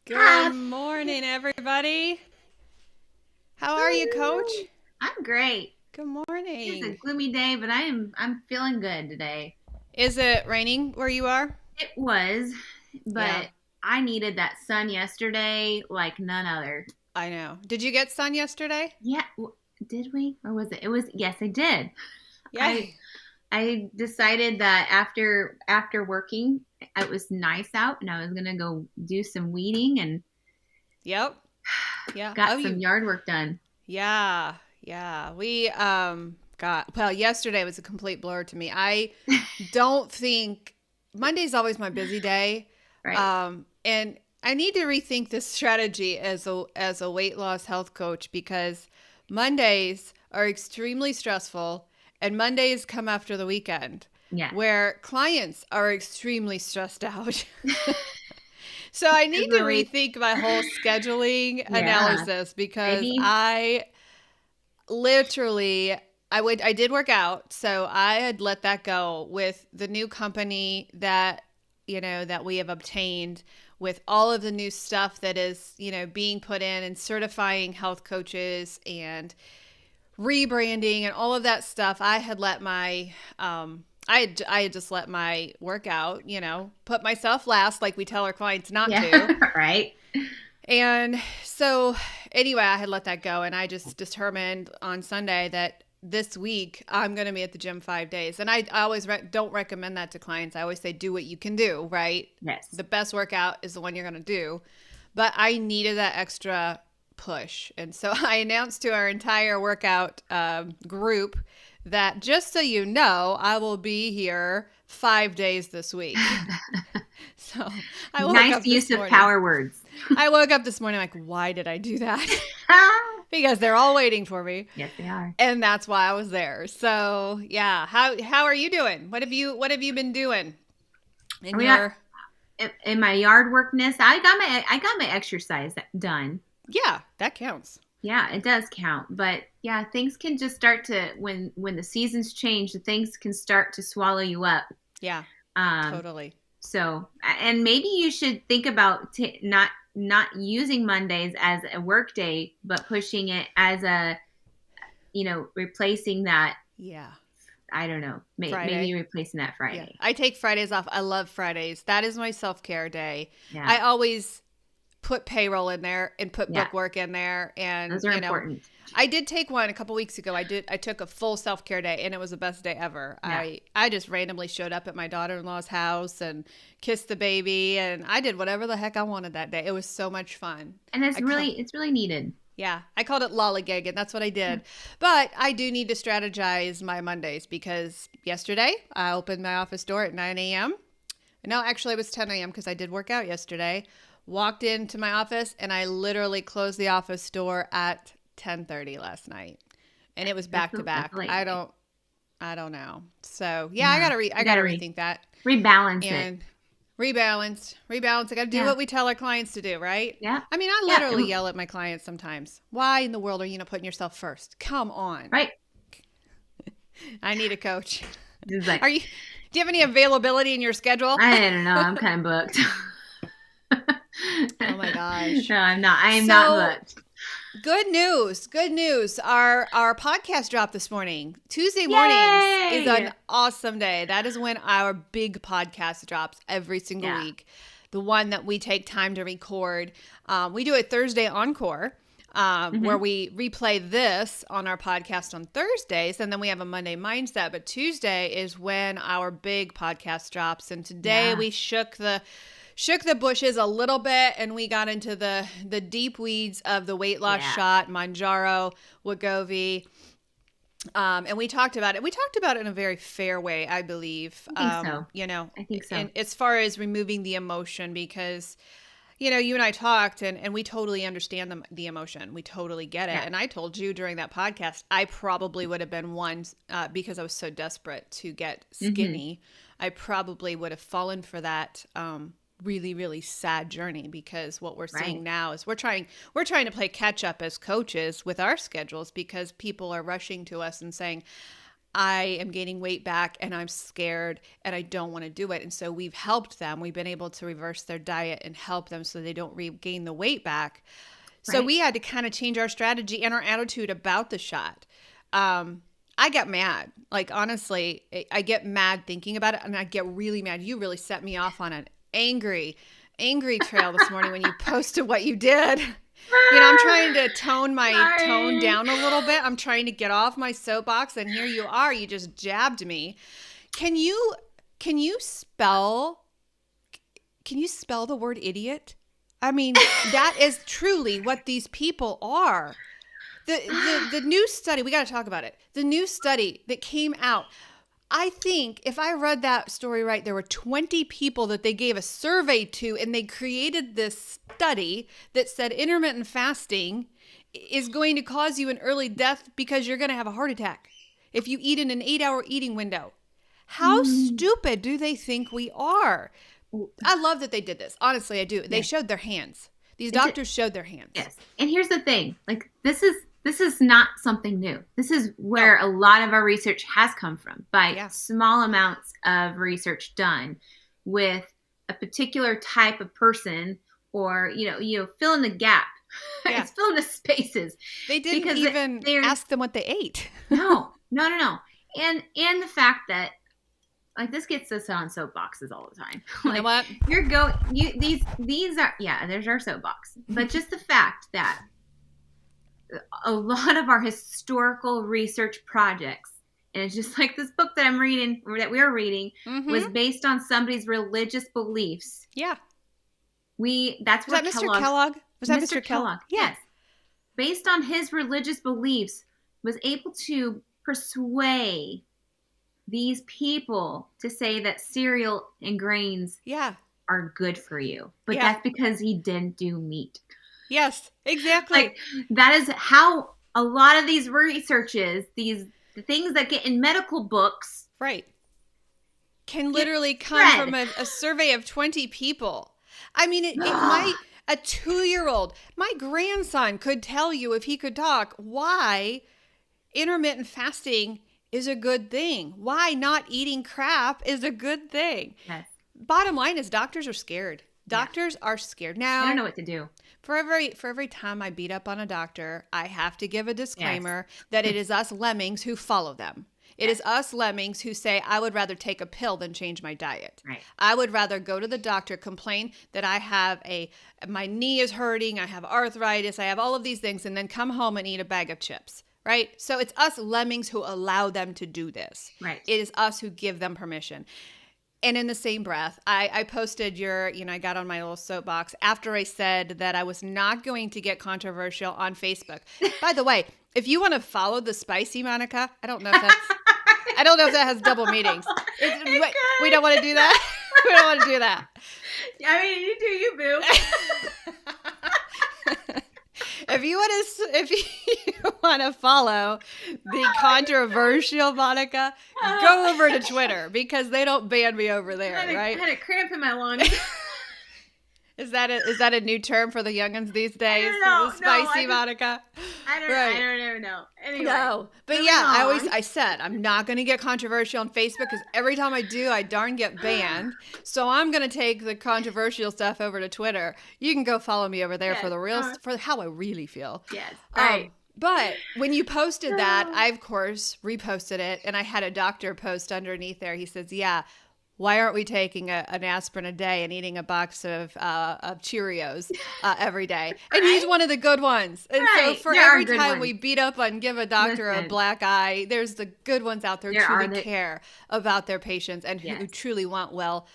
Good Hi. morning, everybody. How are you, Coach? I'm great. Good It's a morning. gloomy day, but I'm feeling good today. Is it raining where you are? It was, Yeah, but I needed that sun yesterday like none other. I know. Did you get sun yesterday? Yeah, did we? Or was it? It was. Yes, I did. I Yay. I decided that after working, it was nice out, and I was gonna go do some weeding and Yep. Yeah. Oh, got some you. yard work done. Yeah. Yeah. We got well, yesterday was a complete blur to me. I don't think Monday's always my busy day. Right. And I need to rethink this strategy as a weight loss health coach because Mondays are extremely stressful and Mondays come after the weekend Yes. where clients are extremely stressed out. So I need to Definitely. rethink my whole scheduling Yeah. analysis because Maybe. I literally I did work out, so I had let that go with the new company that that we have obtained with all of the new stuff that is being put in and certifying health coaches and rebranding and all of that stuff. I had let my I had just let my workout, put myself last like we tell our clients not Yeah. to. Right. And so, anyway, I had let that go, and I just determined on Sunday that this week I'm going to be at the gym 5 days. And I always don't recommend that to clients. I always say, do what you can do, right? Yes. The best workout is the one you're going to do. But I needed that extra push. And so I announced to our entire workout group that just so you know, I will be here 5 days this week. So I woke Nice up use this of morning. power words. I woke up this morning like, why did I do that? Because they're all waiting for me, Yes, they are. and that's why I was there. So yeah, how are you doing? What have you been doing in We got your? in my yard workness. I got my exercise done. Yeah, that counts. Yeah, it does count. But yeah, things can just start to when the seasons change, the things can start to swallow you up. Yeah, Um, totally. so and maybe you should think about not using Mondays as a work day, but pushing it as a replacing that. Yeah, I don't know. Maybe Friday. replacing that Yeah, Friday. I take Fridays off. I love Fridays. That is my self-care day. Yeah, I always put payroll in there and put yeah, book work in there, and those are important. I did take one a couple weeks ago. I took a full self-care day and it was the best day ever. Yeah. I just randomly showed up at my daughter-in-law's house and kissed the baby and I did whatever the heck I wanted that day. It was so much fun. And I call it's really needed. Yeah, I called it lollygagging. That's what I Yeah. did. But I do need to strategize my Mondays because yesterday I opened my office door at 9 a.m. No, actually it was 10 a.m. because I did work out yesterday. Walked into my office and I literally closed the office door at 10:30 last night. And it was back to That's back. a late I night. don't I don't know. So, yeah, Yeah. I You got to gotta rethink that rebalance it. and rebalance. I got to do Yeah. what we tell our clients to do, right? Yeah. I mean, I Yeah. literally yell at my clients sometimes. Why in the world are you not putting yourself first? Come on. Right. I need a coach. It's like, Are you Do you have any availability in your schedule? I don't know. I'm kind of booked. Oh my gosh. No, I'm not. I am not So, booked. good news. Good news. Our podcast dropped this morning. Tuesday mornings is Yay! an awesome day. That is when our big podcast drops every single Yeah. week. The one that we take time to record. We do a Thursday encore. Where Hmm. we replay this on our podcast on Thursdays, and then we have a Monday mindset. But Tuesday is when our big podcast drops. And today Yeah. we shook the bushes a little bit and we got into the deep weeds of the weight loss Yeah. shot, Manjaro, Wegovy. And we talked about it. We talked about it in a very fair way, I believe. I think so. I think so. And as far as removing the emotion, because you and I talked and we totally understand the emotion. We totally get it. Yeah. And I told you during that podcast, I probably would have been one because I was so desperate to get Hmm. skinny. I probably would have fallen for that really, really sad journey because what we're seeing Right. now is we're trying to play catch up as coaches with our schedules because people are rushing to us and saying, I am gaining weight back and I'm scared and I don't want to do it. And so we've helped them. We've been able to reverse their diet and help them so they don't regain the weight back. So Right. we had to kind of change our strategy and our attitude about the shot. I get mad. Like, honestly, I get mad thinking about it, and I get really mad. You really set me off on an angry trail this morning when you posted what you did. I'm trying to tone my tone down a little bit. I'm trying to get off my soapbox, and here you are. You just jabbed me. Can you spell the word idiot? I mean, that is truly what these people are. The new study, we got to talk about it. The new study that came out, I think if I read that story right, there were 20 people that they gave a survey to, and they created this study that said intermittent fasting is going to cause you an early death because you're going to have a heart attack if you eat in an 8-hour eating window. How stupid do they think we are? I love that they did this. Honestly, I do. They showed their hands. These doctors showed their hands. Yes. And here's the thing. Like, this is not something new. This is where a lot of our research has come from, by small amounts of research done with a particular type of person, or, fill in the gap. Yeah. It's fill in the spaces. They didn't even ask them what they ate. No. And the fact that, like, this gets us on soapboxes all the time. You know what? These are, there's our soapbox. But just the fact that a lot of our historical research projects, and it's just like this book that we're reading, was based on somebody's religious beliefs. Yeah. That's was that Mr. Kellogg? Was that Mr. Kellogg? Yes. Based on his religious beliefs, was able to persuade these people to say that cereal and grains are good for you. But that's because he didn't do meat. Yes, exactly. Like, that is how a lot of these researches, the things that get in medical books, can literally come from a survey of 20 people. I mean, a 2-year-old, my grandson could tell you, if he could talk, why intermittent fasting is a good thing. Why not eating crap is a good thing. Yes. Bottom line is, doctors are scared. Doctors are scared. Now, I don't know what to do. For every time I beat up on a doctor, I have to give a disclaimer that it is us lemmings who follow them. It is us lemmings who say, I would rather take a pill than change my diet. Right. I would rather go to the doctor, complain that I have my knee is hurting, I have arthritis, I have all of these things, and then come home and eat a bag of chips. Right? So it's us lemmings who allow them to do this. Right. It is us who give them permission. And in the same breath, I posted I got on my little soapbox after I said that I was not going to get controversial on Facebook. By the way, if you want to follow the spicy Monica, I don't know if that has double meanings. We don't want to do that. We don't want to do that. I mean, you do you, boo. If you want to follow the controversial Monica, go over to Twitter, because they don't ban me over there, right? I had a cramp in my lungs. Is that a new term for the youngins these days? No, spicy Monica. I don't know. Anyway, no, but I said I'm not going to get controversial on Facebook, because every time I do, I darn get banned. So I'm going to take the controversial stuff over to Twitter. You can go follow me over there for the real, for how I really feel. Yes, right. But when you posted that, I of course reposted it, and I had a doctor post underneath there. He says, "Yeah. Why aren't we taking an aspirin a day and eating a box of Cheerios every day?" And he's one of the good ones. And so for every time we beat up and give a doctor a black eye, there's the good ones out there who truly care about their patients and who truly want well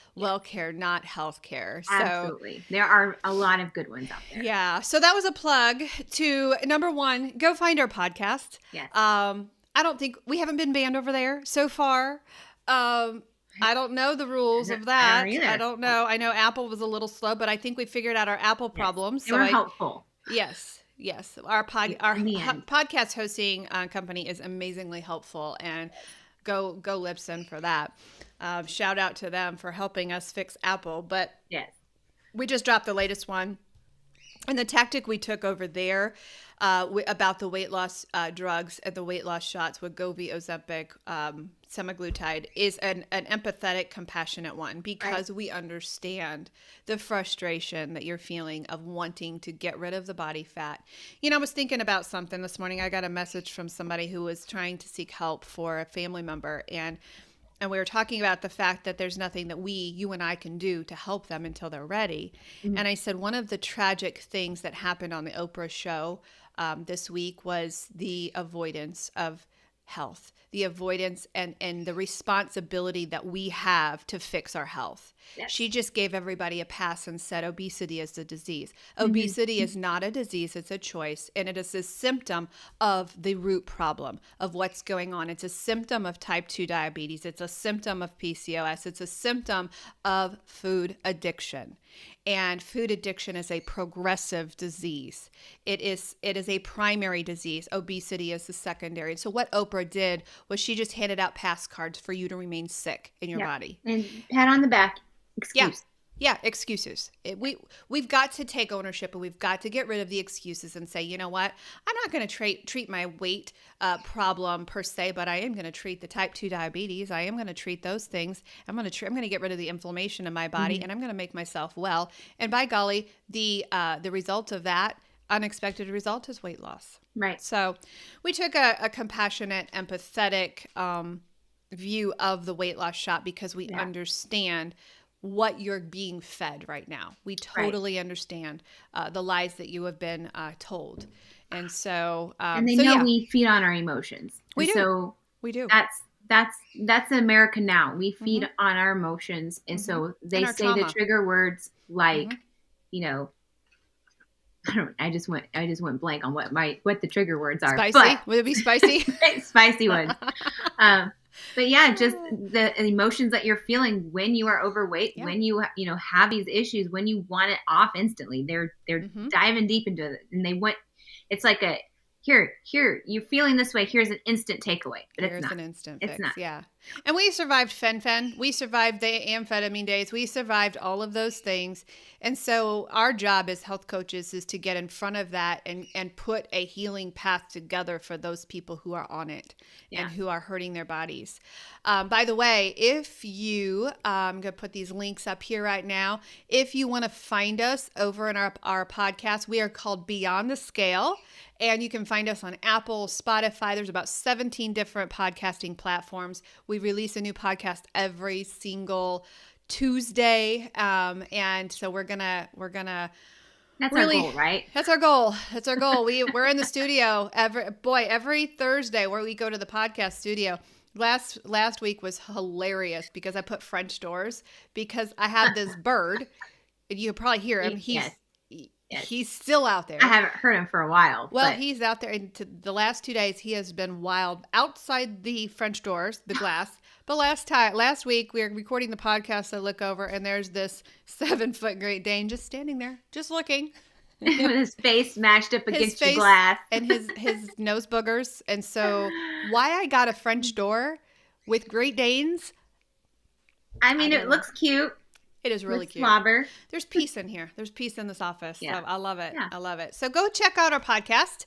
care, not health care. So, absolutely. There are a lot of good ones out there. Yeah. So that was a plug to, number one, go find our podcast. Yes. I don't think we haven't been banned over there so far. I don't know the rules of that. I don't know. I know Apple was a little slow, but I think we figured out our Apple problems. They were helpful. Yes. Our podcast hosting company is amazingly helpful, and go Lipson for that. Shout out to them for helping us fix Apple. But we just dropped the latest one. And the tactic we took over there about the weight loss drugs and the weight loss shots, Wegovy, Ozempic, semaglutide, is an empathetic, compassionate one, because we understand the frustration that you're feeling of wanting to get rid of the body fat. I was thinking about something this morning. I got a message from somebody who was trying to seek help for a family member, and we were talking about the fact that there's nothing that you and I can do to help them until they're ready. Mm-hmm. And I said, one of the tragic things that happened on the Oprah show this week was the avoidance of health, the avoidance and the responsibility that we have to fix our health. Yes. She just gave everybody a pass and said obesity is a disease. Mm-hmm. Obesity is not a disease, it's a choice. And it is a symptom of the root problem of what's going on. It's a symptom of type 2 diabetes. It's a symptom of PCOS. It's a symptom of food addiction. And food addiction is a progressive disease. It is a primary disease. Obesity is the secondary. So what Oprah did was she just handed out pass cards for you to remain sick in your body. And pat on the back. Excuse. Yeah, excuses. We've got to take ownership, and we've got to get rid of the excuses and say, you know what? I'm not going to treat my weight problem per se, but I am going to treat the type 2 diabetes. I am going to treat those things. I'm going to get rid of the inflammation in my body, mm-hmm. and I'm going to make myself well. And by golly, the result of that unexpected result is weight loss. Right. So we took a compassionate, empathetic view of the weight loss shot because we understand what you're being fed right now. We totally understand the lies that you have been told. And so and they know we feed on our emotions. We do. So we do. That's America now. We feed mm-hmm. on our emotions. And mm-hmm. so they say trauma. The trigger words like, mm-hmm. I just went blank on what the trigger words are. Spicy? But, would it be spicy? Spicy ones. But yeah, just the emotions that you're feeling when you are overweight, when you have these issues, when you want it off instantly, they're mm-hmm. diving deep into it, and it's like here, you're feeling this way. Here's an instant takeaway, but here's it's not. An instant it's fix. Not. Yeah. And we survived fen-phen. We survived the amphetamine days. We survived all of those things. And so our job as health coaches is to get in front of that and put a healing path together for those people who are on it and who are hurting their bodies. By the way, if you, I'm going to put these links up here right now. If you want to find us over in our podcast, we are called Beyond the Scale. And you can find us on Apple, Spotify. There's about 17 different podcasting platforms. We release a new podcast every single Tuesday. And so we're gonna that's really, our goal, right? That's our goal. That's our goal. We're in the studio every Thursday where we go to the podcast studio. Last week was hilarious because I put French doors because I have this bird, and you can probably hear him. He's still out there. I haven't heard him for a while. Well, he's out there. And the last 2 days, he has been wild outside the French doors, the glass. But last week, we were recording the podcast. I look over, and there's this 7-foot Great Dane just standing there, just looking. With his face smashed up against the glass. And his nose boogers. And so why I got a French door with Great Danes? I mean, it looks cute. It is really cute. Slobber. There's peace in here. There's peace in this office. Yeah. So I love it. Yeah. I love it. So go check out our podcast.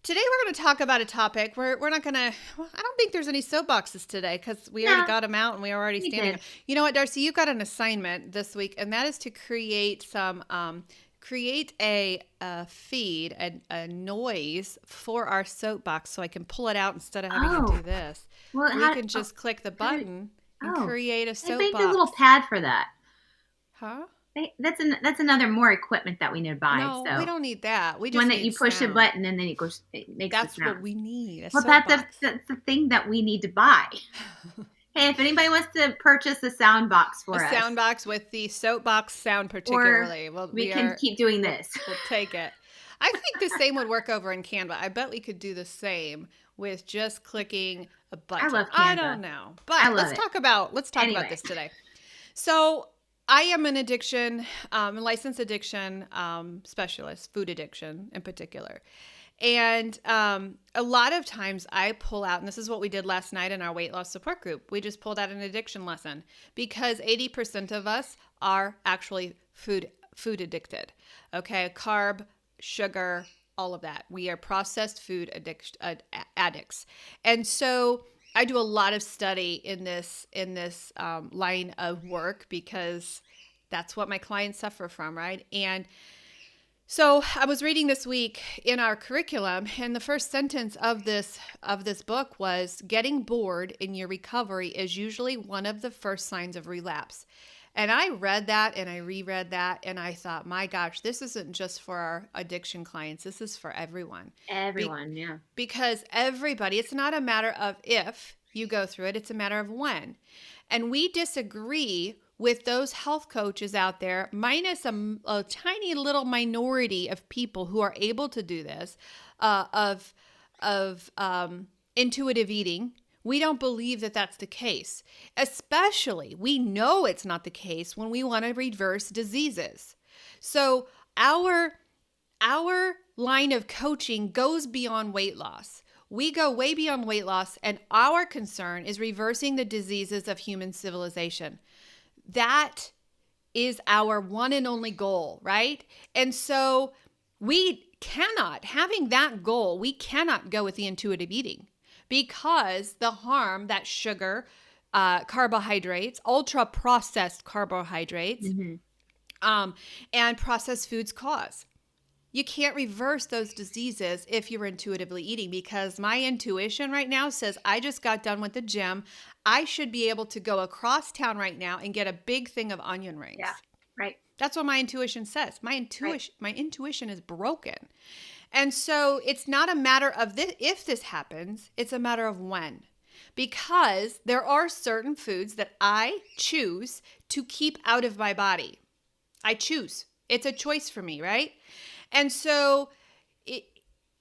Today we're going to talk about a topic. We're not going to, I don't think there's any soapboxes today because we already got them out and we are already standing. Did. You know what, Darcy? You've got an assignment this week, and that is to create a feed, a noise for our soapbox so I can pull it out instead of having to do this. Well, we can just click the button and create a soapbox. They make a little pad for that. Huh? That's another more equipment that we need to buy. No, so. We don't need that. We just one need that you push sound. a button and then it makes That's the sound. what we need. Well, that's the thing that we need to buy. Hey, if anybody wants to purchase a sound box for us. A sound box with the soapbox sound particularly. We can keep doing this. We'll take it. I think the same would work over in Canva. I bet we could do the same with just clicking a button. I love Canva. I don't know. But let's talk about this today. So I am an licensed addiction specialist, food addiction in particular. And a lot of times I pull out, and this is what we did last night in our weight loss support group. We just pulled out an addiction lesson because 80% of us are actually food food addicted. Okay, carb, sugar, all of that. We are processed food addicts, and so I do a lot of study in this line of work because that's what my clients suffer from, right? And so I was reading this week in our curriculum, and the first sentence of this book was, "Getting bored in your recovery is usually one of the first signs of relapse." And I read that and I reread that and I thought, my gosh, this isn't just for our addiction clients. This is for everyone. Everyone, yeah. Because everybody, it's not a matter of if you go through it, it's a matter of when. And we disagree with those health coaches out there, minus a tiny little minority of people who are able to do this, of intuitive eating. We don't believe that that's the case. Especially, we know it's not the case when we want to reverse diseases. So our line of coaching goes beyond weight loss. We go way beyond weight loss, and our concern is reversing the diseases of human civilization. That is our one and only goal, right? And so having that goal, we cannot go with the intuitive eating because the harm that sugar, carbohydrates, ultra processed carbohydrates, and processed foods cause. You can't reverse those diseases if you're intuitively eating, because my intuition right now says I just got done with the gym. I should be able to go across town right now and get a big thing of onion rings. Yeah, right. That's what my intuition says. My intuition is broken. And so it's not a matter of if this happens, it's a matter of when. Because there are certain foods that I choose to keep out of my body. I choose. It's a choice for me, right? And so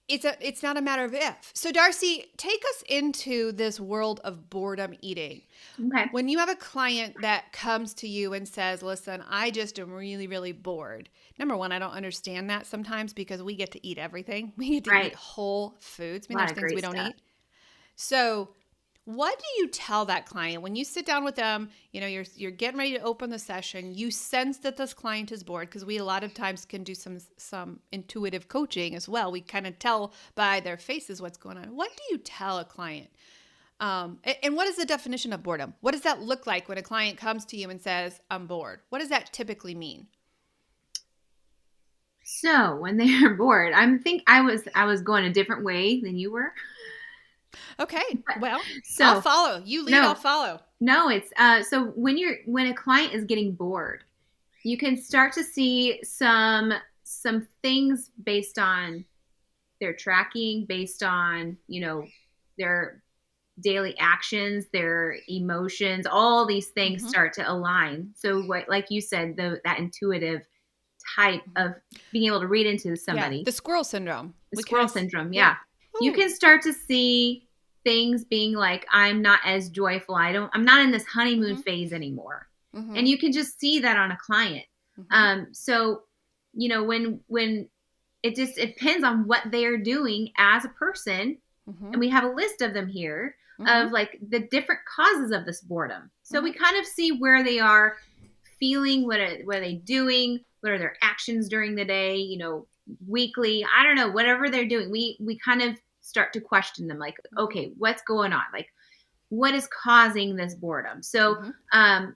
it's not a matter of if. So Darcy, take us into this world of boredom eating. Okay. When you have a client that comes to you and says, listen, I just am really, really bored. Number one, I don't understand that sometimes because we get to eat everything. We get to eat whole foods. I mean, there's things we don't eat. So what do you tell that client when you sit down with them? You know, you're getting ready to open the session. You sense that this client is bored, because we a lot of times can do some intuitive coaching as well. We kind of tell by their faces what's going on. What do you tell a client? And what is the definition of boredom? What does that look like when a client comes to you and says, I'm bored? What does that typically mean? So when they are bored, I was going a different way than you were. Okay. Well, so I'll follow. You lead, I'll follow. No, it's so when a client is getting bored, you can start to see some things based on their tracking, based on, their daily actions, their emotions, all these things start to align. So what, like you said, that intuitive type of being able to read into somebody. Yeah, the squirrel syndrome. Syndrome, yeah. You can start to see things being like, I'm not as joyful. I'm not in this honeymoon phase anymore. And you can just see that on a client. So, when it depends on what they're doing as a person. And we have a list of them here of like the different causes of this boredom. So we kind of see where they are feeling, what are they doing? What are their actions during the day? Weekly, I don't know, whatever they're doing. We kind of start to question them, like, okay, what's going on? Like, what is causing this boredom? So, are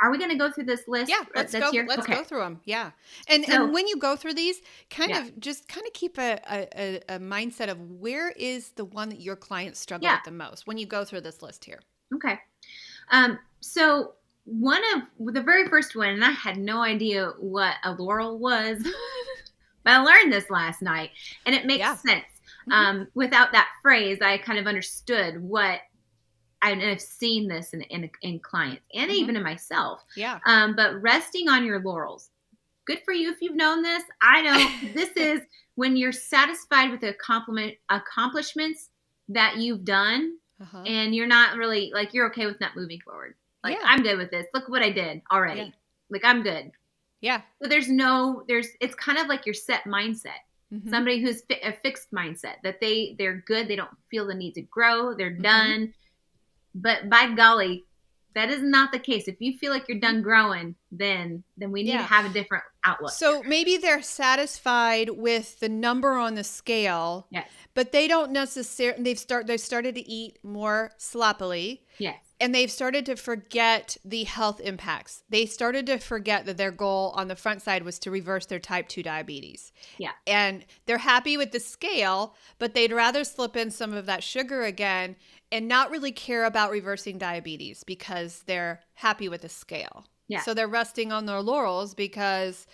we going to go through this list? Yeah, let's go. Let's go through them. Yeah, and when you go through these, kind of keep a mindset of where is the one that your clients struggle with the most when you go through this list here. Okay, so one of the very first one, and I had no idea what a laurel was, but I learned this last night, and it makes sense. Without that phrase, I kind of understood what. And I've seen this in clients and even in myself. Yeah. But resting on your laurels. Good for you if you've known this. I know this is when you're satisfied with the accomplishments that you've done, and you're not really like, you're okay with not moving forward. Like, I'm good with this. Look what I did already. Yeah. Like, I'm good. Yeah. So it's kind of like your set mindset. Somebody who's a fixed mindset, that they're good. They don't feel the need to grow. They're done. But by golly, That is not the case. If you feel like you're done growing, then we need to Yeah. have a different outlook. So maybe they're satisfied with the number on the scale, Yes. but they don't necessarily, they've started to eat more sloppily. Yes. And they've started to forget the health impacts. They started to forget that their goal on the front side was to reverse their type 2 diabetes. Yeah. And they're happy with the scale, but they'd rather slip in some of that sugar again and not really care about reversing diabetes because they're happy with the scale. Yeah. So they're resting on their laurels because,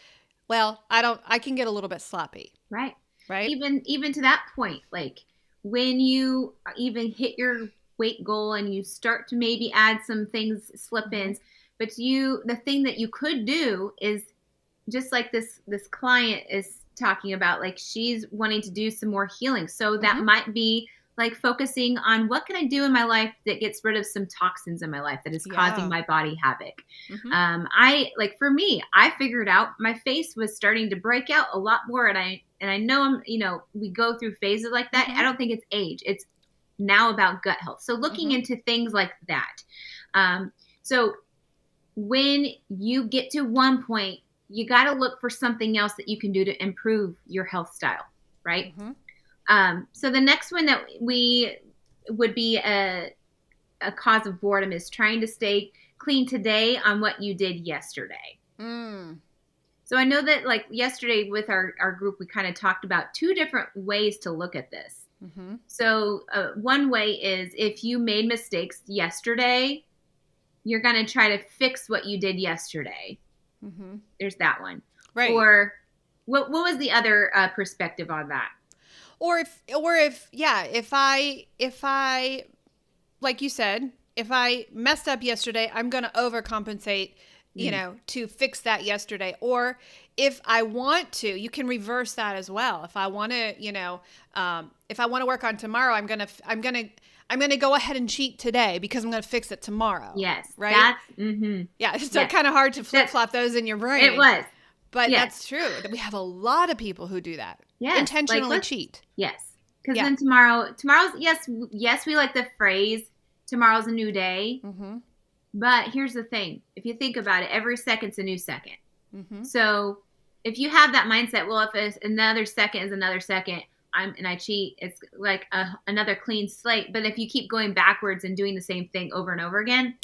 well, I can get a little bit sloppy. Right. Right. Even to that point, like when you even hit your weight goal and you start to maybe add some things, slip-ins, but the thing that you could do is just like this client is talking about, like she's wanting to do some more healing. So that might be like focusing on what can I do in my life that gets rid of some toxins in my life that is causing my body havoc. For me, I figured out my face was starting to break out a lot more. And I know we go through phases like that. I don't think it's age. It's now about gut health. So looking into things like that. So when you get to one point, you got to look for something else that you can do to improve your health style, right? So the next one that would be a cause of boredom is trying to stay clean today on what you did yesterday. So I know that like yesterday with our group, we kind of talked about two different ways to look at this. So one way is if you made mistakes yesterday, you're going to try to fix what you did yesterday. There's that one. Right. Or what was the other perspective on that? Or if I, like you said, if I messed up yesterday, I'm going to overcompensate, to fix that yesterday. Or if I want to, you can reverse that as well. If I want to, if I want to work on tomorrow, I'm going to go ahead and cheat today because I'm going to fix it tomorrow. Yes. Right. Yeah. It's kind of hard to flip flop those in your brain. It was. But that's true. We have a lot of people who do that. Yes. Intentionally cheat. Yes. Because then tomorrow's, yes, we like the phrase, tomorrow's a new day. But here's the thing. If you think about it, every second's a new second. So if you have that mindset, well, if another second is another second, and I cheat, it's like another clean slate. But if you keep going backwards and doing the same thing over and over again,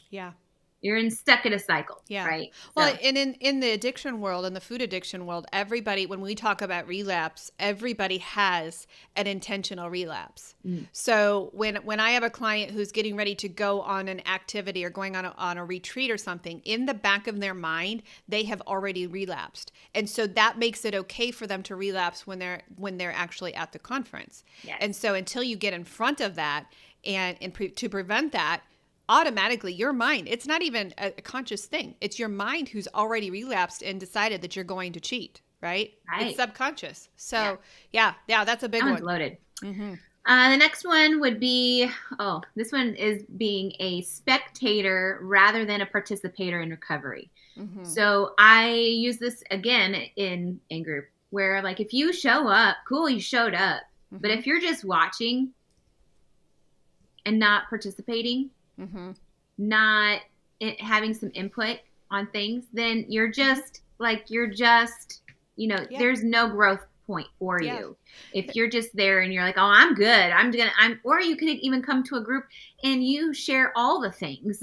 you're stuck in a cycle, right? Well, and in the addiction world, in the food addiction world, everybody, when we talk about relapse, everybody has an intentional relapse. So when I have a client who's getting ready to go on an activity or going on a retreat or something, in the back of their mind, they have already relapsed. And so that makes it okay for them to relapse when they're actually at the conference. And so until you get in front of that and to prevent that, automatically your mind, it's not even a conscious thing. It's your mind who's already relapsed and decided that you're going to cheat, right? It's subconscious. So that's a big one. Loaded. The next one would be, this one is being a spectator rather than a participator in recovery. So I use this again in group where like, if you show up, cool, you showed up. But if you're just watching and not participating, not having some input on things, then you're just there's no growth point for you. If you're just there and you're like, oh, I'm good, or you could even come to a group and you share all the things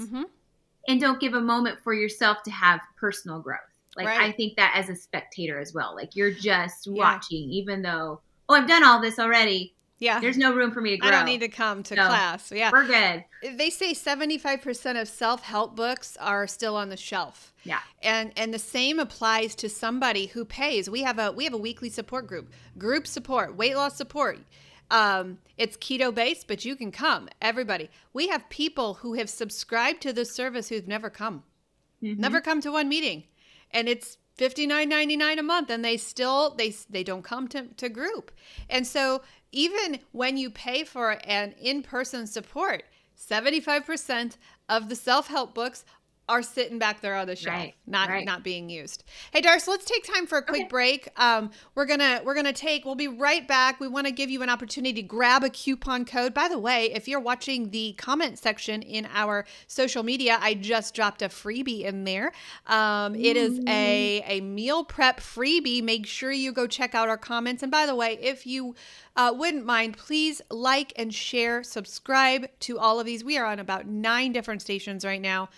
and don't give a moment for yourself to have personal growth. Like, I think that as a spectator as well, like you're just watching, even though, I've done all this already. There's no room for me to grow. I don't need to come to class. We're good. They say 75% of self-help books are still on the shelf. And the same applies to somebody who pays. We have a weekly support group support, weight loss support. It's keto based, but you can come. Everybody. We have people who have subscribed to this service who've never come to one meeting, and it's $59.99 a month, and they still they don't come to group. And so even when you pay for an in-person support, 75% of the self-help books are sitting back there on the shelf, Right. not Right. not being used. Hey, Darcy, let's take time for a quick Okay. break. We'll be right back. We want to give you an opportunity to grab a coupon code. By the way, if you're watching the comment section in our social media, I just dropped a freebie in there. It is a meal prep freebie. Make sure you go check out our comments. And by the way, if you wouldn't mind, please like and share, subscribe to all of these. We are on about 9 different stations right now.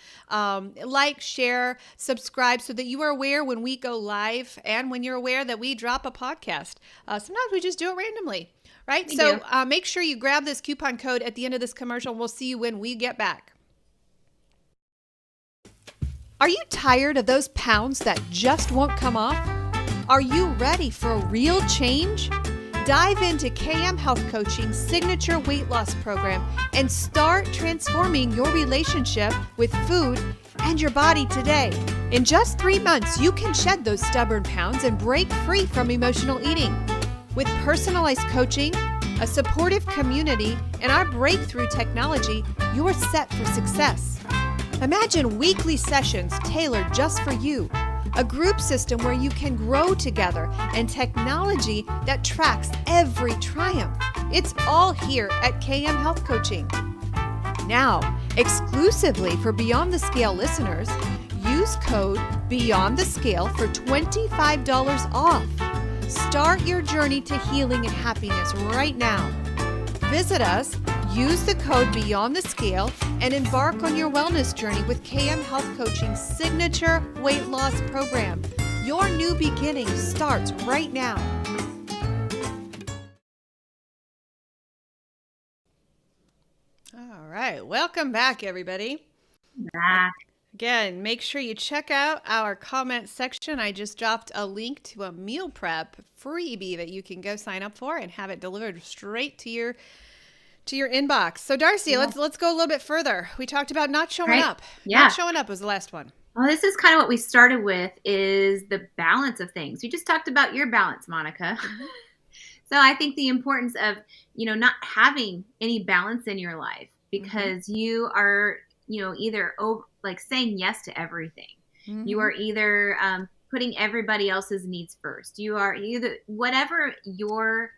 Like, share, subscribe so that you are aware when we go live and when you're aware that we drop a podcast. Sometimes we just do it randomly, right? So make sure you grab this coupon code at the end of this commercial. We'll see you when we get back. Are you tired of those pounds that just won't come off? Are you ready for a real change? Dive into KM Health Coaching's signature weight loss program and start transforming your relationship with food and your body today. In just 3 months, you can shed those stubborn pounds and break free from emotional eating. With personalized coaching, a supportive community, and our breakthrough technology, you're set for success. Imagine weekly sessions tailored just for you. A group system where you can grow together, and technology that tracks every triumph. It's all here at KM Health Coaching. Now, exclusively for Beyond the Scale listeners, use code Beyond the Scale for $25 off. Start your journey to healing and happiness right now. Visit us, use the code Beyond the Scale, and embark on your wellness journey with KM Health Coaching's signature weight loss program. Your new beginning starts right now. All right, welcome back, everybody. Back. Again, make sure you check out our comment section. I just dropped a link to a meal prep freebie that you can go sign up for and have it delivered straight to your inbox. So Darcy, let's go a little bit further. We talked about not showing up. Yeah. Not showing up was the last one. Well, this is kind of what we started with, is the balance of things. You just talked about your balance, Monica. Mm-hmm. So I think the importance of, not having any balance in your life, because you are, either saying yes to everything. Mm-hmm. You are either putting everybody else's needs first. You are either, whatever your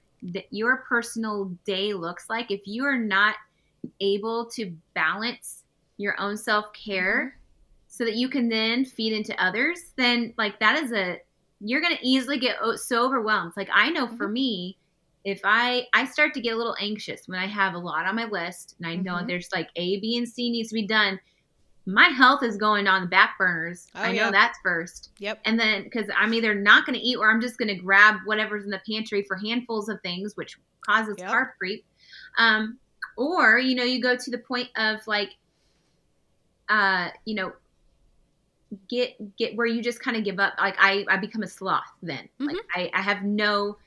personal day looks like, if you are not able to balance your own self-care so that you can then feed into others, then you're going to easily get so overwhelmed. Like, I know for me, if I start to get a little anxious when I have a lot on my list and I know there's like A, B, and C needs to be done, my health is going on the back burners. I know that's first. Yep. And then, because I'm either not going to eat or I'm just going to grab whatever's in the pantry for handfuls of things, which causes carb creep. Or, you go to the point of get where you just kind of give up. Like, I become a sloth then. Like, I have no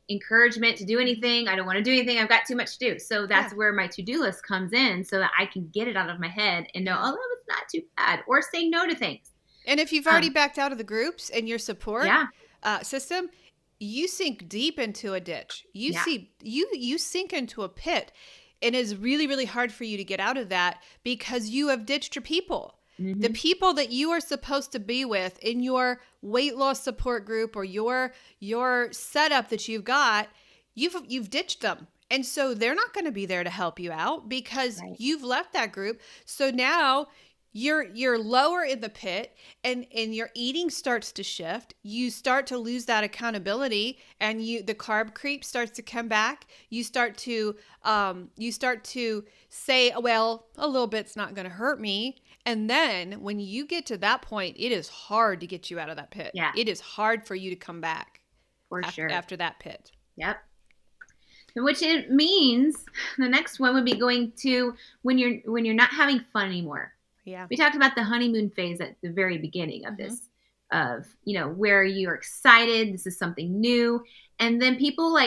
encouragement to do anything. I don't want to do anything. I've got too much to do. So that's where my to-do list comes in, so that I can get it out of my head and know, oh, that was not too bad, or say no to things. And if you've already backed out of the groups and your support system, you sink deep into a ditch. You sink into a pit, and it's really, really hard for you to get out of that because you have ditched your people. The people that you are supposed to be with in your weight loss support group or your setup that you've got, you've ditched them. And so they're not going to be there to help you out because you've left that group. So now you're lower in the pit, and your eating starts to shift. You start to lose that accountability, and the carb creep starts to come back. You start to say, well, a little bit's not going to hurt me. And then when you get to that point, it is hard to get you out of that pit. Yeah. It is hard for you to come back sure after that pit. Yep. Which it means the next one would be going to when you're not having fun anymore. Yeah. We talked about the honeymoon phase at the very beginning of this, of, where you're excited. This is something new. And then people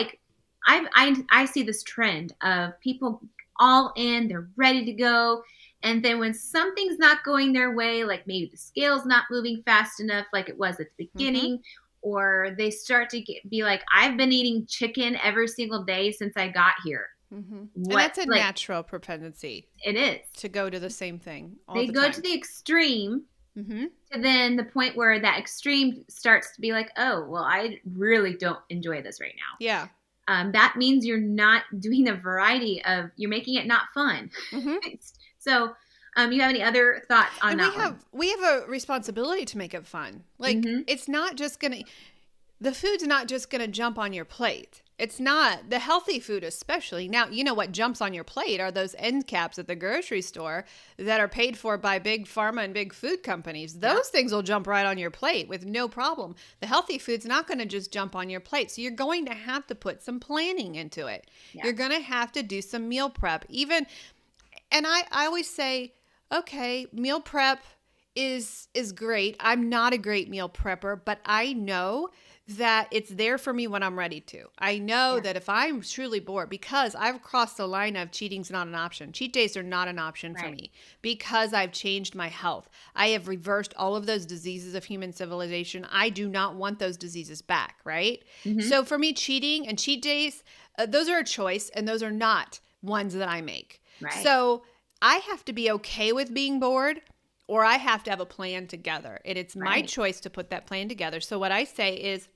I see this trend of people all in, they're ready to go. And then when something's not going their way, like maybe the scale's not moving fast enough like it was at the beginning, or they start to be like, I've been eating chicken every single day since I got here. And What, that's a like, natural propensity it is. to go to the same thing all They the go time. to the extreme Mm-hmm. to then the point where that extreme starts to be like, oh, well, I really don't enjoy this right now. Yeah. That means you're not doing the variety of, you're making it not fun. Mm-hmm. So, you have any other thoughts on And that one? we have a responsibility to make it fun. Like, Mm-hmm. it's not just gonna, the food's not just gonna jump on your plate. It's not the healthy food, especially now. You know what jumps on your plate are those end caps at the grocery store that are paid for by big pharma and big food companies. Those things will jump right on your plate with no problem. The healthy food's not going to just jump on your plate. So you're going to have to put some planning into it. Yeah. You're going to have to do some meal prep. Even, and I always say, okay, meal prep is great. I'm not a great meal prepper, but I know that it's there for me when I'm ready to. I know that if I'm truly bored, because I've crossed the line of cheating's not an option. Cheat days are not an option for me because I've changed my health. I have reversed all of those diseases of human civilization. I do not want those diseases back, right? Mm-hmm. So for me, cheating and cheat days, those are a choice, and those are not ones that I make. Right. So I have to be okay with being bored, or I have to have a plan together. And it's my choice to put that plan together. So what I say is,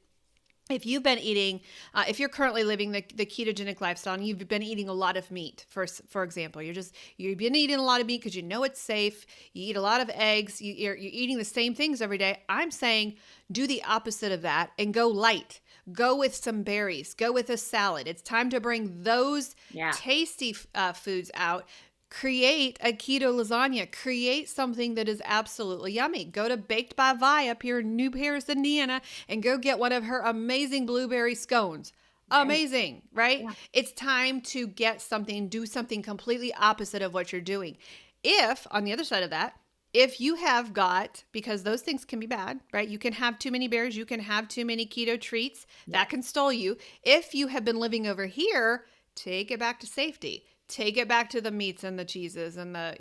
if you've been eating, if you're currently living the ketogenic lifestyle and you've been eating a lot of meat, for example, you've been eating a lot of meat because you know it's safe, you eat a lot of eggs, you're eating the same things every day. I'm saying do the opposite of that and go light. Go with some berries. Go with a salad. It's time to bring those tasty foods out. Create a keto lasagna. Create something that is absolutely yummy. Go to Baked by Vi up here in New Paris, Indiana, and go get one of her amazing blueberry scones. Amazing, right? Yeah. It's time to get something, do something completely opposite of what you're doing. If, on the other side of that, if you have got, because those things can be bad, right? You can have too many berries. You can have too many keto treats. That can stall you. If you have been living over here, take it back to safety. Take it back to the meats and the cheeses and the,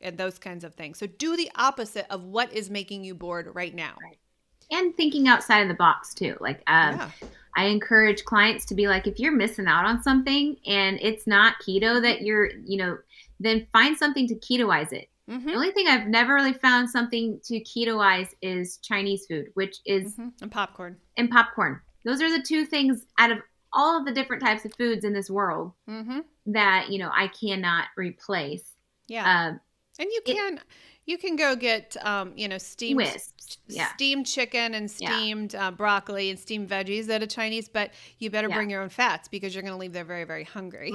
and those kinds of things. So do the opposite of what is making you bored right now. Right. And thinking outside of the box too. Like, I encourage clients to be like, if you're missing out on something and it's not keto that you're, then find something to ketoize it. Mm-hmm. The only thing I've never really found something to ketoize is Chinese food, which is and popcorn. Those are the two things out of all of the different types of foods in this world that, I cannot replace. Yeah. And you can go get, steamed chicken and steamed broccoli and steamed veggies at a Chinese, but you better bring your own fats because you're going to leave there very, very hungry.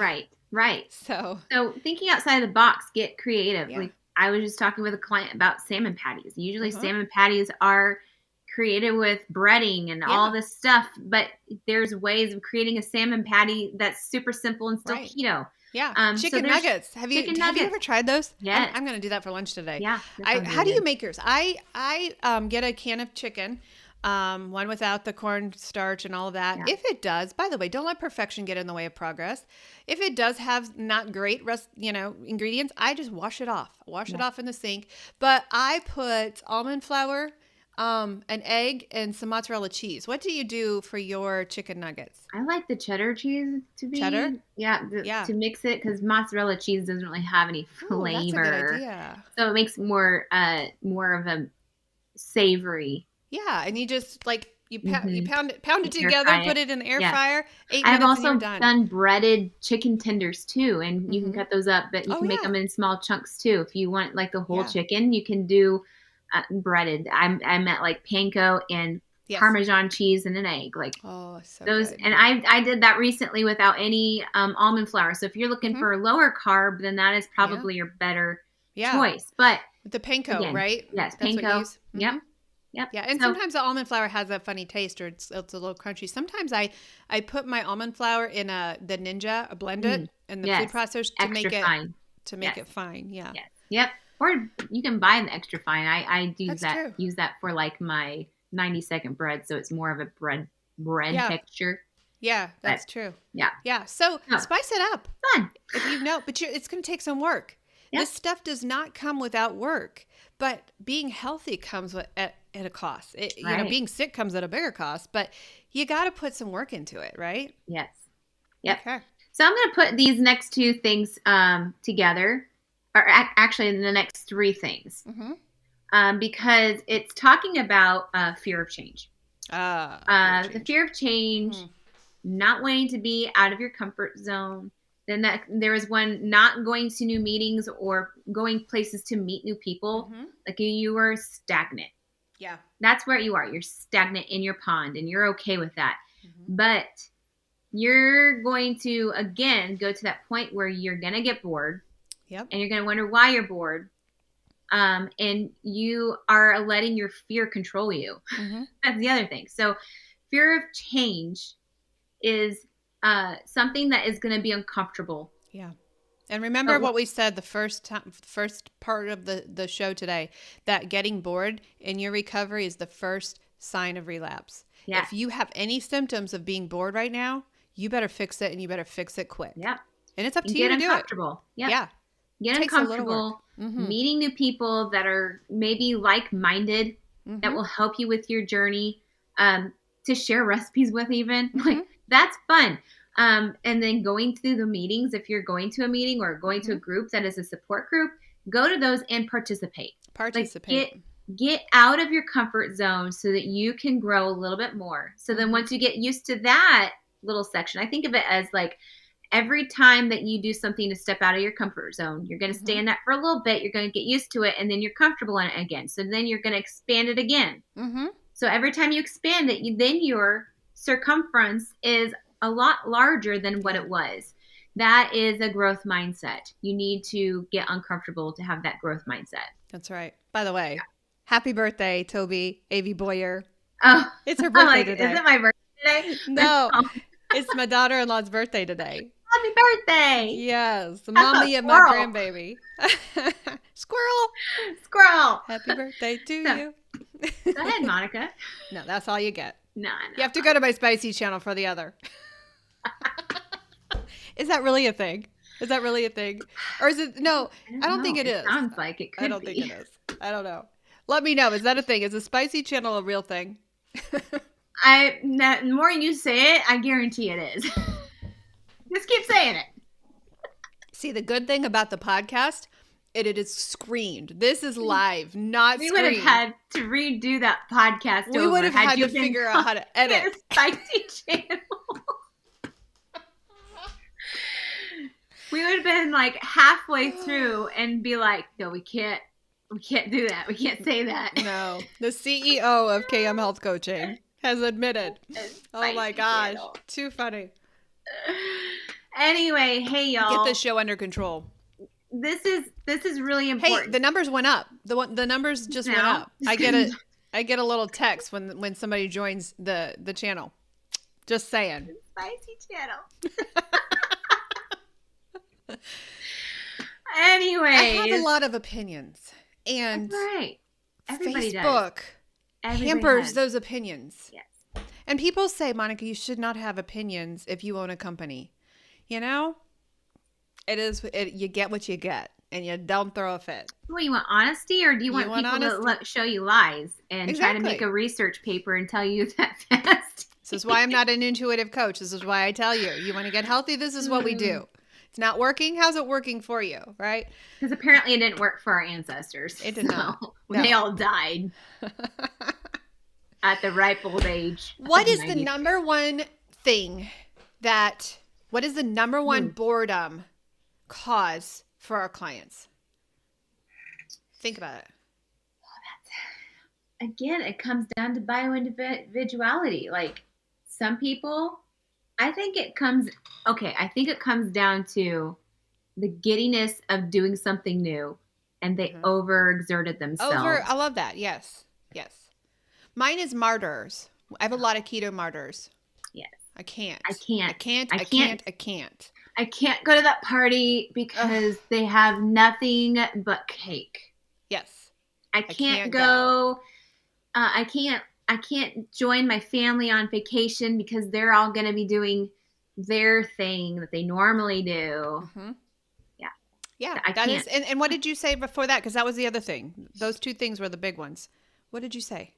Right. So thinking outside of the box, get creative. Yeah. Like I was just talking with a client about salmon patties. Usually salmon patties are created with breading and all this stuff, but there's ways of creating a salmon patty that's super simple and still keto. Yeah. Chicken nuggets. Have you ever tried those? Yes. I'm going to do that for lunch today. Yeah. How do you make yours? I get a can of chicken, one without the cornstarch and all of that. Yeah. If it does, by the way, don't let perfection get in the way of progress. If it does have not great ingredients, I just wash it off. Wash it off in the sink. But I put almond flour, an egg, and some mozzarella cheese. What do you do for your chicken nuggets? I like the cheddar cheese to be. Cheddar? Yeah, to mix it because mozzarella cheese doesn't really have any flavor. Ooh, that's a good idea. So it makes more of a savory. Yeah, and you just you pound it together, put it in the air fryer. 8 minutes I've also and you're done. done breaded chicken tenders too, and you can cut those up, but you can make them in small chunks too. If you want the whole chicken, you can do breaded. I meant panko and Parmesan cheese and an egg, so those. Good. And I did that recently without any almond flour. So if you're looking for a lower carb, then that is probably your better choice. But the panko, again, right? Yes, that's panko. Yep. Yeah, and sometimes the almond flour has a funny taste, or it's a little crunchy. Sometimes I put my almond flour in the Ninja, blend it in the food processor to make it fine. It fine. Yeah. Yes. Yep. Or you can buy the extra fine. I do use that for my 90-second bread, so it's more of a bread texture. Yeah, that's true. Yeah. Yeah. So spice it up. Fun. But it's going to take some work. Yep. This stuff does not come without work, but being healthy comes at a cost. Being sick comes at a bigger cost, but you got to put some work into it, right? Yes. Yep. Okay. So I'm going to put these next two things together, or actually the next three things, because it's talking about fear of change. The fear of change, not wanting to be out of your comfort zone. Then there was one, not going to new meetings or going places to meet new people. Like you were stagnant. Yeah. That's where you are. You're stagnant in your pond and you're okay with that. But you're going to, again, go to that point where you're going to get bored. Yep. And you're going to wonder why you're bored. And you are letting your fear control you. That's the other thing. So fear of change is something that is going to be uncomfortable. Yeah. And remember what we said the first part of the show today, that getting bored in your recovery is the first sign of relapse. Yes. If you have any symptoms of being bored right now, you better fix it, and you better fix it quick. Yeah. And it's up to you to do it. Get uncomfortable. Yeah. Get uncomfortable, meeting new people that are maybe like-minded, that will help you with your journey, to share recipes with even. Like, that's fun. And then going through the meetings, if you're going to a meeting or going to a group that is a support group, go to those and participate. Like, get out of your comfort zone so that you can grow a little bit more. So then once you get used to that little section, I think of it as like, every time that you do something to step out of your comfort zone, you're going to stay in that for a little bit. You're going to get used to it, and then you're comfortable in it again. So then you're going to expand it again. So every time you expand it, then your circumference is a lot larger than what it was. That is a growth mindset. You need to get uncomfortable to have that growth mindset. That's right. By the way, happy birthday, Toby Avi Boyer. Oh, it's her birthday today. Is it my birthday today? No, it's my daughter-in-law's birthday today. Happy birthday! Yes, the mommy of my grandbaby. Squirrel. Happy birthday to you. Go ahead, Monica. No, that's all you get. No. You have to go to my spicy channel for the other. Is that really a thing? Or is it? No, I don't think it is. Sounds like it could be. I don't think it is. I don't know. Let me know. Is that a thing? Is the spicy channel a real thing? The more you say it, I guarantee it is. Just keep saying it. See, the good thing about the podcast, it is screened. This is live, not screened. We would have had to redo that podcast over. We would have had to figure out how to edit. Spicy channel. We would have been like halfway through and be like, no, we can't do that. We can't say that. No. The CEO of KM Health Coaching has admitted. Oh my gosh. Channel. Too funny. Anyway, hey y'all. Get this show under control. This is really important. Hey, the numbers went up. The numbers just went up. I get a little text when somebody joins the channel. Just saying. Spicy channel. Anyway, I have a lot of opinions, and that's right. Everybody Facebook hampers those opinions. Yes. And people say, Monica, you should not have opinions if you own a company. You know, you get what you get, and you don't throw a fit. Well, you want honesty, or do you want people to show you lies and try to make a research paper and tell you that fast? This is why I'm not an intuitive coach. This is why I tell you want to get healthy. This is what we do. It's not working. How's it working for you? Right? Because apparently it didn't work for our ancestors. It did not. No. They all died at the ripe old age. What is the number one thing what is the number one boredom cause for our clients? Think about it. Well, again, it comes down to bioindividuality. Like some people, I think it comes down to the giddiness of doing something new, and they overexerted themselves. I love that. Yes. Mine is martyrs. I have a lot of keto martyrs. Yes. I can't go to that party because they have nothing but cake. Yes. I can't go. I can't join my family on vacation because they're all going to be doing their thing that they normally do. Yeah. That is. And what did you say before that? Because that was the other thing. Those two things were the big ones. What did you say?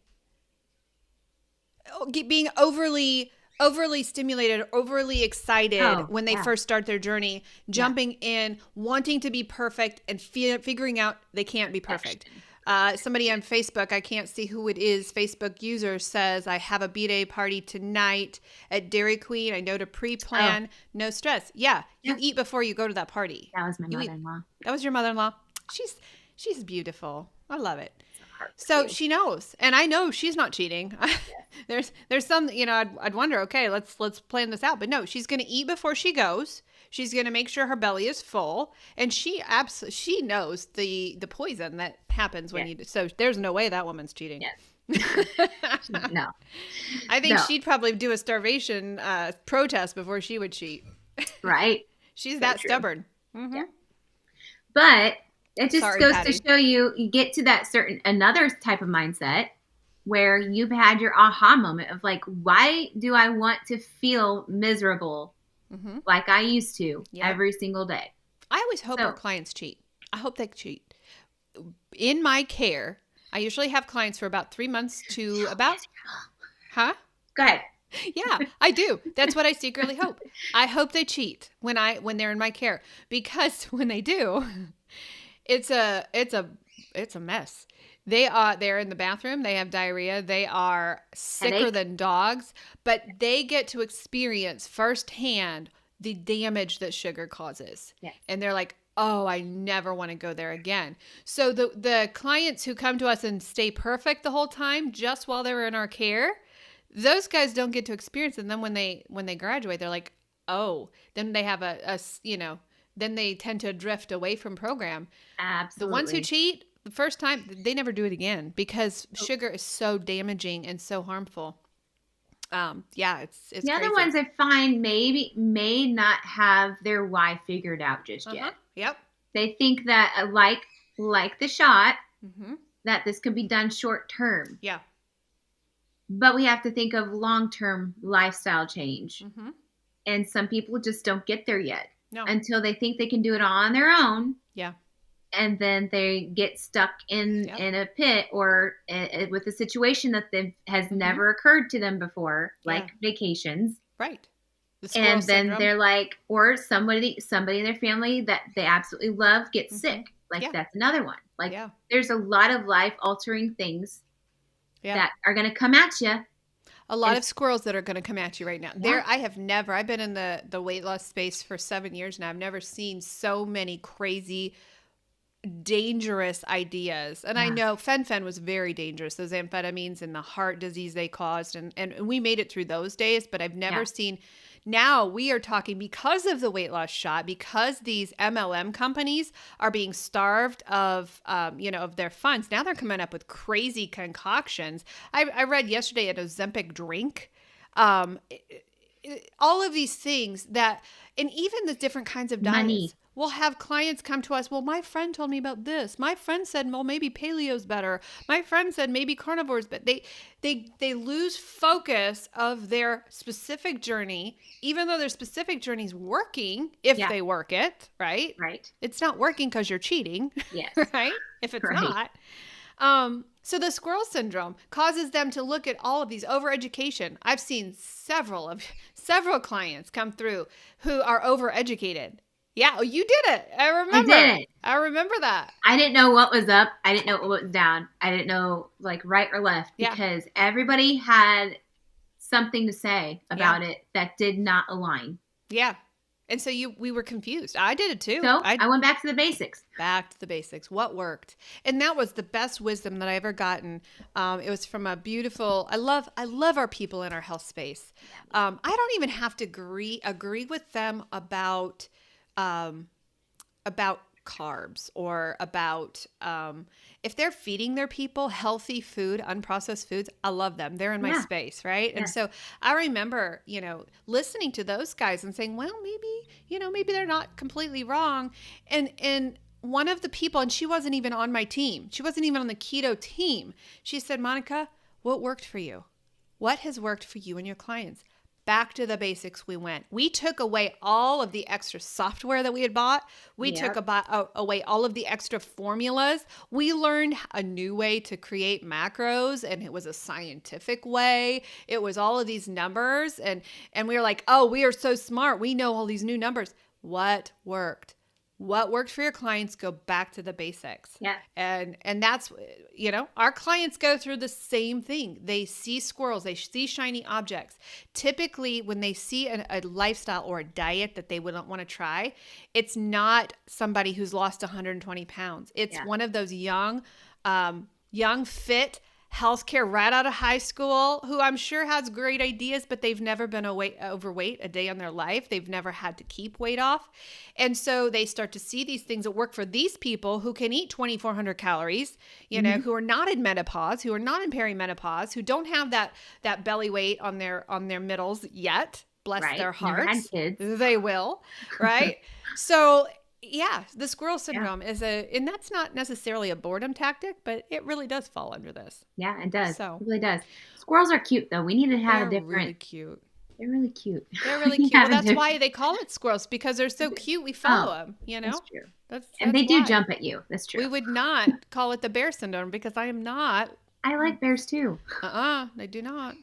Being overly overly stimulated, overly excited Oh, when they yeah. first start their journey, Yeah. jumping in, wanting to be perfect, and figuring out they can't be perfect. Perfection. Somebody on Facebook, I can't see who it is, Facebook user says, I have a B-Day party tonight at Dairy Queen. I know to Oh, pre-plan, no stress. Yeah, you yeah. eat before you go to that party. That was my You eat. mother-in-law. That was your mother-in-law. She's beautiful. I love it. So hard So too. she knows, and I know she's not cheating. Yes. there's some, I'd wonder, okay, let's plan this out, but no, she's going to eat before she goes. She's going to make sure her belly is full, and she knows the poison that happens when Yes. you. So there's no way that woman's cheating. Yes. No. I think No. she'd probably do a starvation protest before she would cheat. Right. She's So that true. stubborn. Mm-hmm. Yeah. But it just Sorry, goes Patty. to show you get to that another type of mindset where you've had your aha moment of like, why do I want to feel miserable Mm-hmm. like I used to Yeah. every single day? I always hope So- our clients cheat. I hope they cheat. In my care, I usually have clients for about 3 months to about, huh? Go ahead. Yeah, I do. That's what I secretly hope. I hope they cheat when they're in my care, because when they do, it's a mess. They're in the bathroom, they have diarrhea, they are sicker Headache. than dogs, but they get to experience firsthand the damage that sugar causes. Yes. And they're like, "Oh, I never want to go there again." So the clients who come to us and stay perfect the whole time just while they were in our care, those guys don't get to experience it. And then when they graduate, they're like, "Oh," then they have then they tend to drift away from program. Absolutely. The ones who cheat the first time, they never do it again because sugar is so damaging and so harmful. Yeah, it's the crazy. other ones I find may not have their why figured out just Uh-huh. yet. Yep. They think that like the shot, Mm-hmm. that this could be done short term. Yeah. But we have to think of long term lifestyle change. Mm-hmm. And some people just don't get there yet No. until they think they can do it all on their own. Yeah. And then they get stuck in a pit or with a situation that has never occurred to them before, like vacations. Right. The squirrel And then syndrome. they're like, or somebody in their family that they absolutely love gets sick. Like that's another one. Like there's a lot of life altering things that are going to come at you. A lot of squirrels that are going to come at you right now. Yeah. I've been in the weight loss space for 7 years now. I've never seen so many crazy, dangerous ideas. And I know fen was very dangerous, those amphetamines and the heart disease they caused. And we made it through those days, but I've never seen. Now we are talking, because of the weight loss shot, because these MLM companies are being starved of their funds. Now they're coming up with crazy concoctions. I read yesterday an Ozempic drink. All of these things that, and even the different kinds of diets. Money. We'll have clients come to us. Well, my friend told me about this. My friend said, well, maybe paleo's better. My friend said maybe carnivore's, but they lose focus of their specific journey, even though their specific journey's working if they work it, right? Right. It's not working because you're cheating, Yes. right? If it's not. So the squirrel syndrome causes them to look at all of these overeducation. I've seen several clients come through who are overeducated. Yeah, you did it. I remember. I did it. I remember that. I didn't know what was up. I didn't know what was down. I didn't know like right or left because everybody had something to say about it that did not align. Yeah. And so we were confused. I did it too. So I went back to the basics. Back to the basics. What worked? And that was the best wisdom that I ever gotten. It was from a beautiful. I love our people in our health space. I don't even have to agree with them about carbs or about if they're feeding their people healthy food, unprocessed foods. I love them. They're in my space, right? And so I remember, listening to those guys and saying, well, maybe they're not completely wrong. And one of the people, and she wasn't even on my team. She wasn't even on the keto team. She said, Monica, what worked for you? What has worked for you and your clients? back to the basics we went. We took away all of the extra software that we had bought. We took away all of the extra formulas. We learned a new way to create macros, and it was a scientific way. It was all of these numbers, and we were like, oh, we are so smart. We know all these new numbers. What worked? What worked for your clients? Go back to the basics. Yeah. And that's, our clients go through the same thing. They see squirrels, they see shiny objects. Typically, when they see a lifestyle or a diet that they wouldn't want to try, it's not somebody who's lost 120 pounds. It's one of those young, fit, healthcare right out of high school who I'm sure has great ideas, but they've never been overweight a day in their life. They've never had to keep weight off. And so they start to see these things that work for these people who can eat 2,400 calories, who are not in menopause, who are not in perimenopause, who don't have that belly weight on their middles yet. Bless their hearts. Never had kids. They will, right? So yeah, the squirrel syndrome and that's not necessarily a boredom tactic, but it really does fall under this. Yeah, it does. So, it really does. Squirrels are cute, though. We need to have a different. Really cute. They're really cute. They're really cute. Well, that's why they call it squirrels, because they're so cute. We follow them. That's true. That's and they do jump at you. That's true. We would not call it the bear syndrome because I am not. I like bears too. They do not.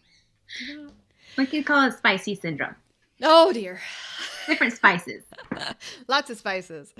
We could call it spicy syndrome. Oh dear. Different spices. Lots of spices.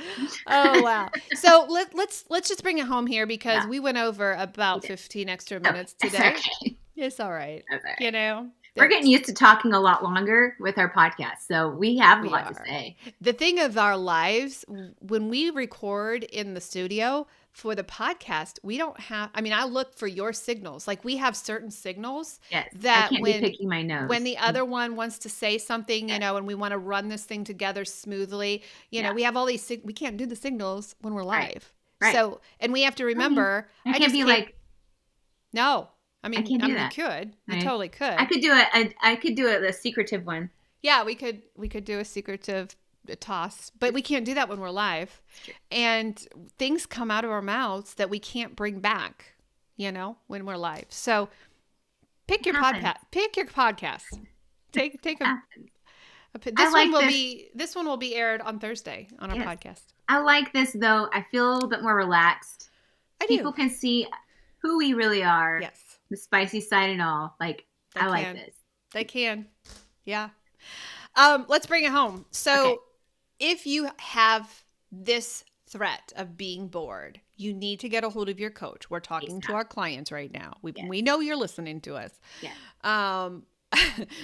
Oh wow. So let's just bring it home here because we went over about 15 extra minutes today. Okay. It's all right. Okay. We're getting used to talking a lot longer with our podcast, so we have a lot to say. The thing of our lives, when we record in the studio for the podcast, we don't have, I look for your signals. Like we have certain signals that I can't be picking my nose. When the other one wants to say something, and we want to run this thing together smoothly, we have all these, we can't do the signals when we're live. Right. So, and we have to remember, I can't be like, no. I can't do that. You could. You totally could. I could do it. I could do it. The secretive one. Yeah, we could do a secretive toss, but we can't do that when we're live. And things come out of our mouths that we can't bring back, when we're live. So pick your podcast. Pick your podcast. Take a. This one will be aired on Thursday on our podcast. I like this though. I feel a little bit more relaxed. People can see who we really are. Yes. The spicy side and all. Like, I like this. They can. Yeah. Let's bring it home. So if you have this threat of being bored, you need to get a hold of your coach. We're talking to our clients right now. We know you're listening to us. Yeah.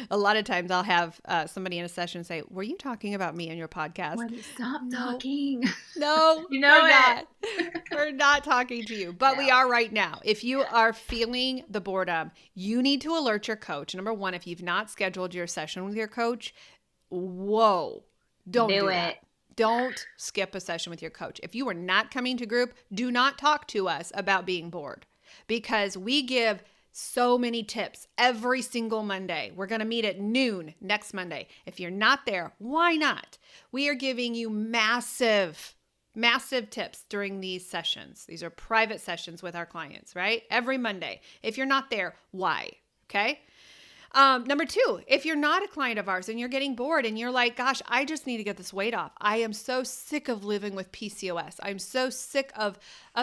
A lot of times I'll have somebody in a session say, were you talking about me in your podcast? Stop talking. No, we're not. We're not talking to you, but we are right now. If you are feeling the boredom, you need to alert your coach. Number one, if you've not scheduled your session with your coach, don't do it. Don't skip a session with your coach. If you are not coming to group, do not talk to us about being bored because we give so many tips every single Monday. We're going to meet at noon next Monday. If you're not there, why not? We are giving you massive tips during these sessions. These are private sessions with our clients, right? Every Monday. If you're not there, why? Okay. Number two, if you're not a client of ours and you're getting bored and you're like, gosh, I just need to get this weight off. I am so sick of living with PCOS. I'm so sick of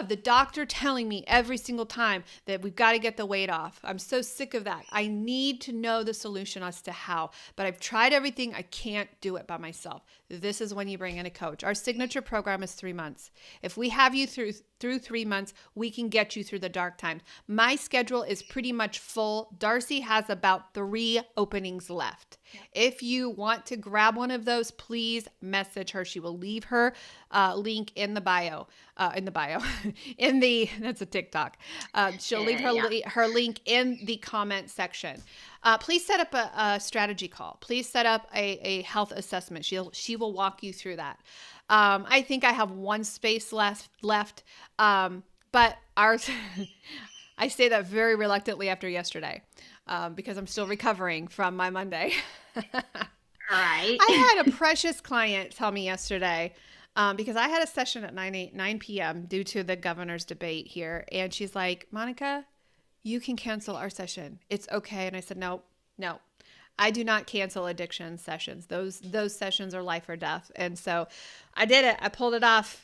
the doctor telling me every single time that we've got to get the weight off. I'm so sick of that. I need to know the solution as to how, but I've tried everything. I can't do it by myself. This is when you bring in a coach. Our signature program is 3 months. If we have you through 3 months, we can get you through the dark times. My schedule is pretty much full. Darcy has about 3 openings left. If you want to grab one of those, please message her. She will leave her link in the bio. That's a TikTok. She'll leave her link in the comment section. Please set up a strategy call. Please set up a health assessment. She will walk you through that. I think I have 1 space left. But ours, I say that very reluctantly after yesterday, because I'm still recovering from my Monday. Right. I had a precious client tell me yesterday, because I had a session at 9 p.m. due to the governor's debate here. And she's like, Monica, you can cancel our session. It's okay. And I said, no. I do not cancel addiction sessions. Those sessions are life or death. And so I did it. I pulled it off.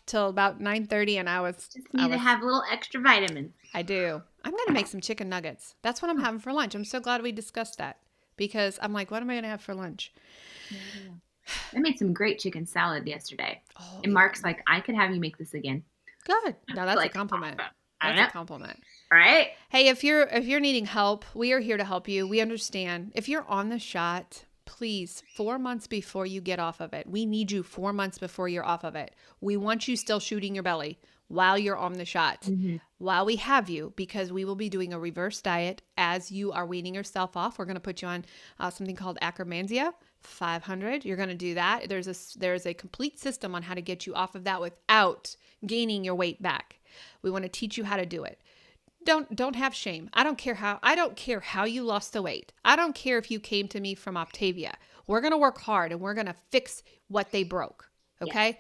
Till about 9:30, and I was need to have a little extra vitamins. I do. I'm going to make some chicken nuggets. That's what I'm having for lunch. I'm so glad we discussed that, because I'm like, what am I going to have for lunch? I made some great chicken salad yesterday. And Mark's like, I could have you make this again. Good. Now that's a compliment. That's a compliment. Right? Hey, if you're needing help, we are here to help you. We understand. If you're on the shot, please, 4 months before you get off of it. We need you 4 months before you're off of it. We want you still shooting your belly while you're on the shot, while we have you, because we will be doing a reverse diet as you are weaning yourself off. We're going to put you on something called Acromansia 500. You're going to do that. There's a complete system on how to get you off of that without gaining your weight back. We want to teach you how to do it. Don't have shame. I don't care how you lost the weight. I don't care if you came to me from Octavia. We're going to work hard and we're going to fix what they broke. Okay?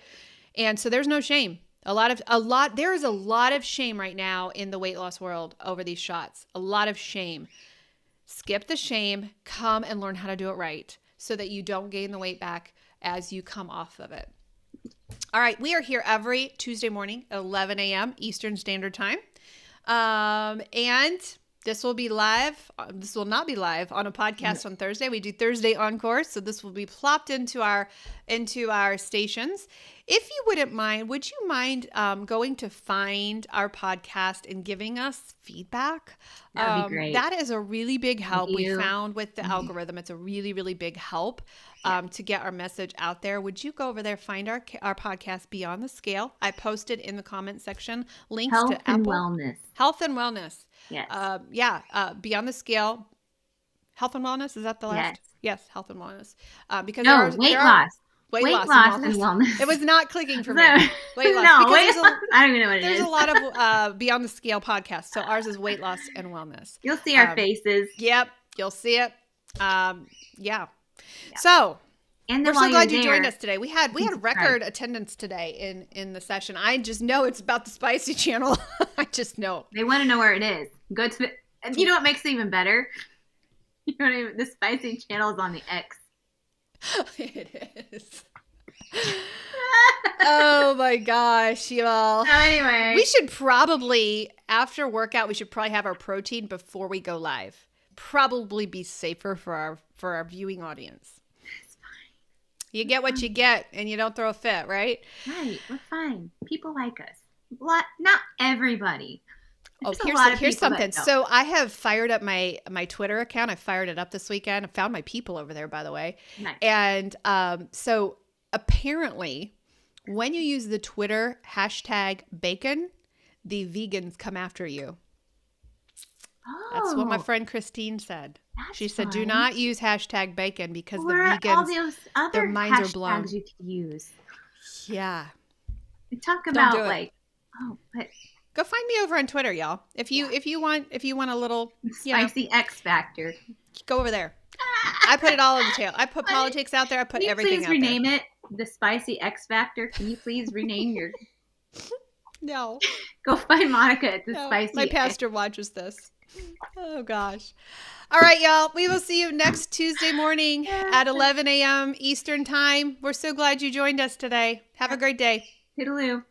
Yeah. And so there's no shame. There is a lot of shame right now in the weight loss world over these shots. A lot of shame. Skip the shame. Come and learn how to do it right so that you don't gain the weight back as you come off of it. All right. We are here every Tuesday morning at 11 a.m. Eastern Standard Time. And this will be live. This will not be live on a podcast on Thursday. We do Thursday encores, so this will be plopped into our stations. If you wouldn't mind, would you mind going to find our podcast and giving us feedback? That would be great. That is a really big help. We found with the algorithm, it's a really, really big help to get our message out there. Would you go over there, find our podcast, Beyond the Scale? I posted in the comment section links Health to Apple. Health and Wellness. Yes. Beyond the Scale. Health and Wellness, is that the last? Yes, Health and Wellness. Because weight loss. Weight loss and wellness. It was not clicking for me. Weight loss. No, weight loss. I don't even know what it is. There's a lot of Beyond the Scale podcasts. So ours is weight loss and wellness. You'll see our faces. Yep, you'll see it. Yeah. So we're so glad you joined us today. We had record attendance today in the session. I just know it's about the Spicy Channel. I just know. They want to know where it is. Go to. You know what makes it even better? You know what I mean? The Spicy Channel is on the X. It is. Oh my gosh, y'all. Anyway, we should probably, after workout, we should probably have our protein before we go live. Probably be safer for our viewing audience. That's fine. You get what you get, and you don't throw a fit, right? Right. We're fine. People like us. Not everybody. Here's something. So I have fired up my Twitter account. I fired it up this weekend. I found my people over there, by the way. Nice. And so apparently, when you use the Twitter hashtag bacon, the vegans come after you. Oh, that's what my friend Christine said. She said, "Do not use hashtag bacon because the vegans, all those other their minds are blown." You could use. Yeah. We talk about but. Go find me over on Twitter, y'all. If you want a little spicy X factor, go over there. I put it all in the tail. I put politics out there. I put everything out there. Please rename it the Spicy X Factor. Can you please rename your? No. Go find Monica at the Spicy. My pastor watches this. Oh gosh. All right, y'all. We will see you next Tuesday morning at 11 a.m. Eastern Time. We're so glad you joined us today. Have a great day. Toodaloo.